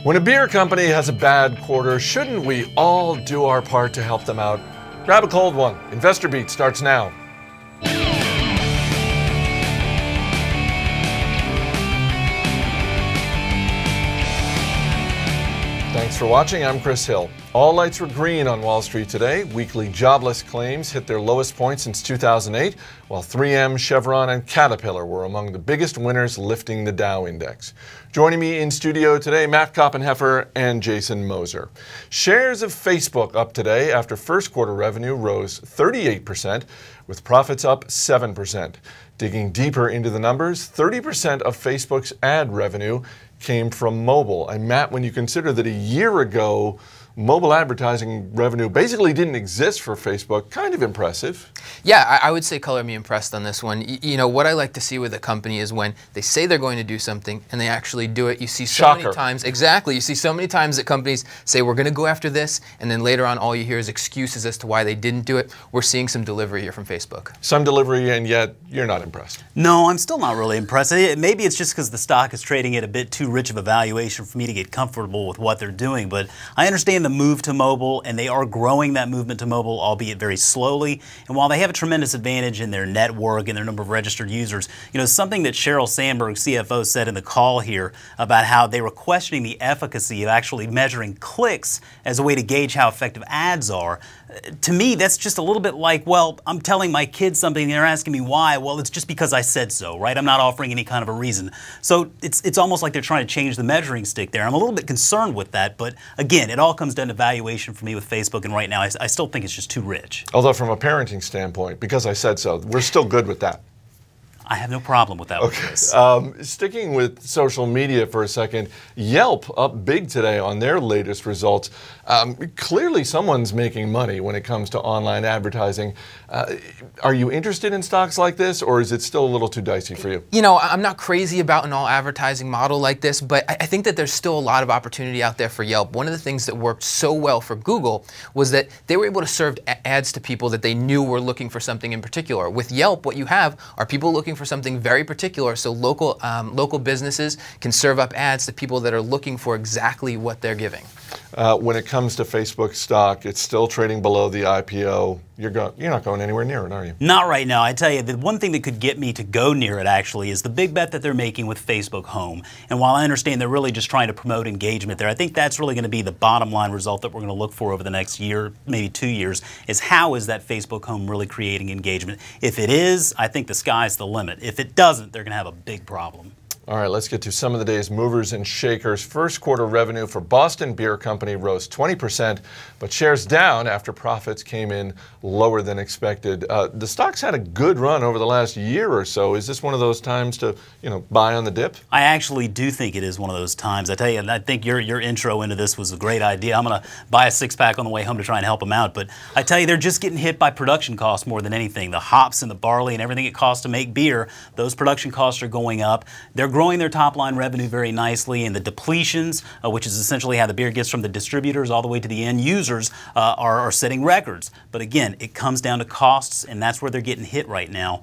When a beer company has a bad quarter, shouldn't we all do our part to help them out? Grab a cold one. Investor Beat starts now. Thanks for watching. I'm Chris Hill. All lights were green on Wall Street today. Weekly jobless claims hit their lowest point since 2008, while 3M, Chevron, and Caterpillar were among the biggest winners, lifting the Dow Index. Joining me in studio today, Matt Koppenheffer and Jason Moser. Shares of Facebook up today after first quarter revenue rose 38%, with profits up 7%. Digging deeper into the numbers, 30% of Facebook's ad revenue came from mobile. And Matt, when you consider that a year ago, mobile advertising revenue basically didn't exist for Facebook, kind of impressive. Yeah, I would say color me impressed on this one. You know, what I like to see with a company is when they say they're going to do something and they actually do it. You see so many times, exactly, you see so many times that companies say we're going to go after this, and then later on all you hear is excuses as to why they didn't do it. We're seeing some delivery here from Facebook. Some delivery, and yet you're not impressed. No, I'm still not really impressed. Maybe it's just because the stock is trading at a bit too rich of a valuation for me to get comfortable with what they're doing, but I understand the move to mobile, and they are growing that movement to mobile, albeit very slowly. And while they have a tremendous advantage in their network and their number of registered users, you know, something that Sheryl Sandberg, CFO, said in the call here about how they were questioning the efficacy of actually measuring clicks as a way to gauge how effective ads are. To me, that's just a little bit like, well, I'm telling my kids something and they're asking me why. Well, it's just because I said so, right? I'm not offering any kind of a reason. So it's almost like they're trying to change the measuring stick there. I'm a little bit concerned with that, but again, it all comes down to valuation for me with Facebook, and right now I still think it's just too rich. Although from a parenting standpoint, because I said so, we're still good with that. I have no problem with that. Okay. Sticking with social media for a second, Yelp up big today on their latest results. Clearly someone's making money when it comes to online advertising. Are you interested in stocks like this, or is it still a little too dicey for you? You know, I'm not crazy about an all advertising model like this, but I think that there's still a lot of opportunity out there for Yelp. One of the things that worked so well for Google was that they were able to serve ads to people that they knew were looking for something in particular. With Yelp, what you have are people looking for something very particular, so local businesses can serve up ads to people that are looking for exactly what they're giving. When it comes to Facebook stock, it's still trading below the IPO. You're not going anywhere near it, are you? Not right now. I tell you, the one thing that could get me to go near it actually is the big bet that they're making with Facebook Home. And while I understand they're really just trying to promote engagement there, I think that's really going to be the bottom line result that we're going to look for over the next year, maybe 2 years, is how is that Facebook Home really creating engagement? If it is, I think the sky's the limit. If it doesn't, they're going to have a big problem. All right, let's get to some of the day's movers and shakers. First quarter revenue for Boston Beer Company rose 20%, but shares down after profits came in lower than expected. The stock's had a good run over the last year or so. Is this one of those times to, buy on the dip? I actually do think it is one of those times. I tell you, I think your intro into this was a great idea. I'm going to buy a six-pack on the way home to try and help them out. But I tell you, they're just getting hit by production costs more than anything. The hops and the barley and everything it costs to make beer, those production costs are going up. They're growing their top-line revenue very nicely, and the depletions, which is essentially how the beer gets from the distributors all the way to the end users, are setting records. But again, it comes down to costs, and that's where they're getting hit right now.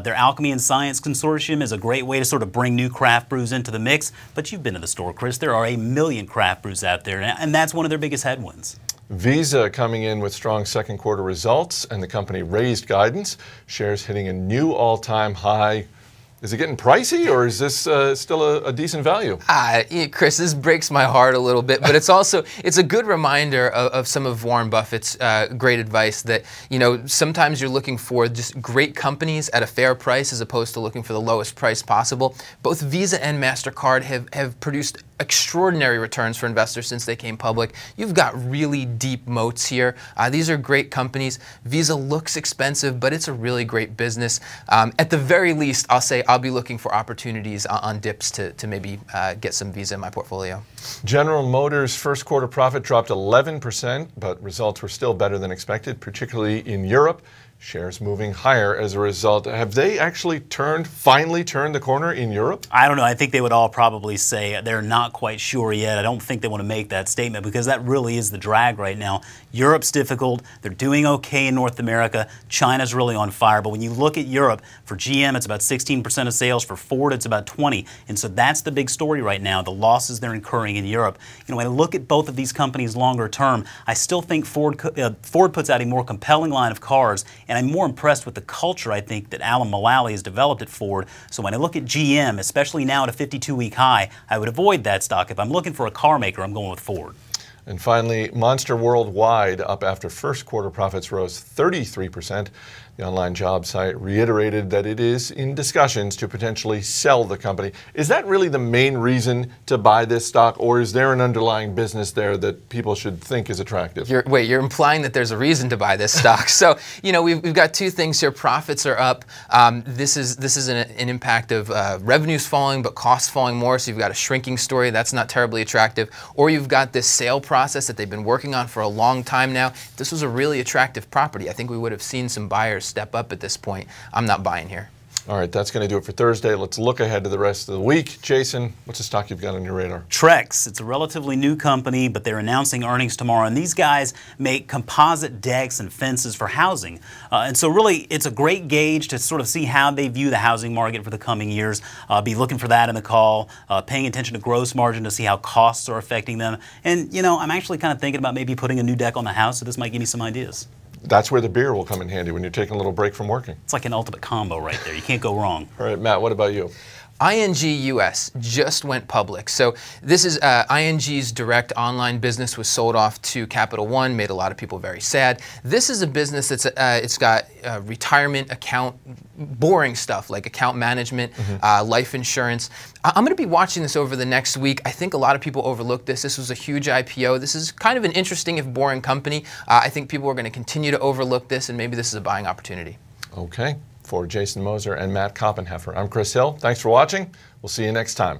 Their Alchemy and Science Consortium is a great way to sort of bring new craft brews into the mix, but you've been to the store, Chris. There are 1 million craft brews out there, and that's one of their biggest headwinds. Visa coming in with strong second quarter results, and the company raised guidance. Shares hitting a new all-time high. Is it getting pricey, or is this still a decent value? Chris, this breaks my heart a little bit, but it's a good reminder of some of Warren Buffett's great advice that, sometimes you're looking for just great companies at a fair price as opposed to looking for the lowest price possible. Both Visa and Mastercard have produced extraordinary returns for investors since they came public. You've got really deep moats here. These are great companies. Visa looks expensive, but it's a really great business. At the very least, I'll say I'll be looking for opportunities on dips to maybe get some Visa in my portfolio. General Motors' first quarter profit dropped 11%, but results were still better than expected, particularly in Europe. Shares moving higher as a result. Have they actually finally turned the corner in Europe? I don't know. I think they would all probably say they're not quite sure yet. I don't think they want to make that statement because that really is the drag right now. Europe's difficult. They're doing okay in North America. China's really on fire. But when you look at Europe, for GM, it's about 16% of sales. For Ford, it's about 20%. And so that's the big story right now, the losses they're incurring in Europe. You know, when I look at both of these companies longer term, I still think Ford puts out a more compelling line of cars. And I'm more impressed with the culture, I think, that Alan Mulally has developed at Ford. So when I look at GM, especially now at a 52-week high, I would avoid that stock. If I'm looking for a car maker, I'm going with Ford. And finally, Monster Worldwide, up after first quarter profits rose 33%. The online job site reiterated that it is in discussions to potentially sell the company. Is that really the main reason to buy this stock, or is there an underlying business there that people should think is attractive? You're implying that there's a reason to buy this stock. So, you know, we've got two things here. Profits are up. This is an impact of revenues falling, but costs falling more. So you've got a shrinking story. That's not terribly attractive. Or you've got this sale process that they've been working on for a long time now. If this was a really attractive property, I think we would have seen some buyers step up at this point. I'm not buying here. All right, that's going to do it for Thursday. Let's look ahead to the rest of the week. Jason, what's the stock you've got on your radar? Trex. It's a relatively new company, but they're announcing earnings tomorrow. And these guys make composite decks and fences for housing. And so really, it's a great gauge to sort of see how they view the housing market for the coming years. Be looking for that in the call, paying attention to gross margin to see how costs are affecting them. And, you know, I'm actually kind of thinking about maybe putting a new deck on the house, so this might give me some ideas. That's where the beer will come in handy when you're taking a little break from working. It's like an ultimate combo right there. You can't go wrong. All right, Matt, what about you? ING US just went public. So this is ING's direct online business was sold off to Capital One, made a lot of people very sad. This is a business that's it's got retirement account, boring stuff like account management, life insurance. I'm going to be watching this over the next week. I think a lot of people overlooked this. This was a huge IPO. This is kind of an interesting, if boring, company. I think people are going to continue to overlook this, and maybe this is a buying opportunity. Okay. For Jason Moser and Matt Koppenheffer, I'm Chris Hill. Thanks for watching. We'll see you next time.